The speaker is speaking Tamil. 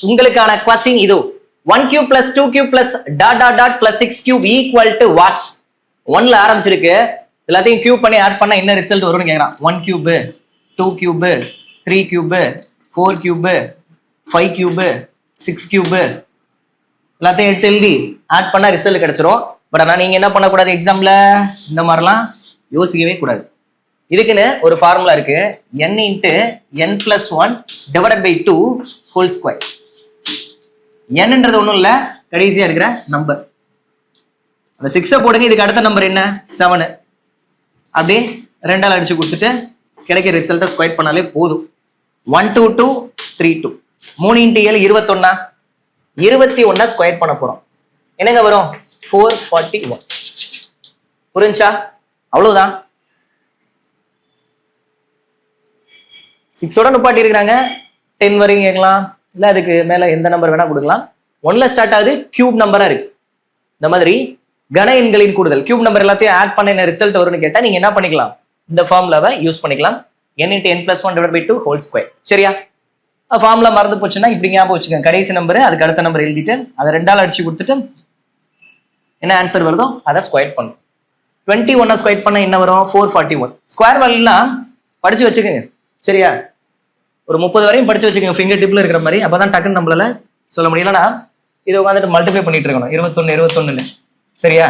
உங்களுக்கான கொஸ்டின் இது 1 cube plus 2 cube plus dot dot dot plus 6 cube equal to what? 1ல ஆரம்பிச்சிருக்கு, எல்லாத்தையும் கியூப் பண்ணி ஆட் பண்ணா என்ன ரிசல்ட் வரும்னு கேக்குறான். 1 cube 2 cube 3 cube 4 cube 5 cube 6 cube எல்லாத்தையும் எடுத்து எழுதி ஆட் பண்ணா ரிசல்ட் கிடைச்சிரும். பட் ஆனா நீங்க என்ன பண்ணக்கூடாது, எக்ஸாம்ல இந்த மாதிரிலாம் யோசிக்கவே கூடாது. இதுக்குன்னு ஒரு ஃபார்முலா இருக்கு, n into n plus 1 divided by 2 whole square. nன்றது ஒண்ணும் இல்ல, கடைசியா இருக்கிற நம்பர். அந்த 6 போடுங்க, இதுக்கு அடுத்த நம்பர் என்ன 7. அப்படியே 2ஆல் அடிச்சு கொடுத்துட்டு கிடைக்கிற ரிசல்ட்டை ஸ்கொயர் பண்ணாலே போதும். 1 2 2 3 2 3 into 7 21. 21 ஸ்கொயர் பண்ண போறோம். என்னங்க வரும் 441. புரிஞ்சா? அவ்வளவுதான். 6ஓட நுப்பாட்டி இருக்கிறாங்க. 10 வரைக்கும் கேட்கலாம், இல்ல அதுக்கு மேல எந்த நம்பர் வேணா கொடுக்கலாம். 1ல ஸ்டார்ட் ஆகுது, கியூப் நம்பரா இருக்கு. இந்த மாதிரி கன எண்களின் கூடுதல் கியூப் நம்பர் எல்லாத்தையும் ஆட் பண்ண என்ன ரிசல்ட் வரும்னு கேட்டா நீங்க என்ன பண்ணிக்கலாம், இந்த ஃபார்முலாவை யூஸ் பண்ணிக்கலாம். n into n plus 1 divided by 2 whole square. சரியா? ஃபார்முலா மறந்து போச்சுன்னா இப்படி ஞாபகம் வச்சுக்கோங்க, கடைசி நம்பர் அதுக்கு அடுத்த நம்பர் எழுதிட்டு அதை 2ஆல் அடிச்சு கொடுத்துட்டு என்ன ஆன்சர் வருதோ அதை ஸ்கொயர் பண்ணும். 21 ஸ்கொயர் பண்ண என்ன வரும் 441. ஸ்கொயர் வேல்யூலாம் படிச்சு வச்சுக்கோங்க. சரியா? ஒரு 30 வரையும் படிச்சு வச்சுக்கோங்க, ஃபிங்கர் டிப்ல இருக்கிற மாதிரி. அப்பதான் டக்குன்னு நம்மளால சொல்ல முடியலன்னா இதை உட்காந்துட்டு மல்டிப்ளை பண்ணிட்டு இருக்கணும் 21 21. சரியா?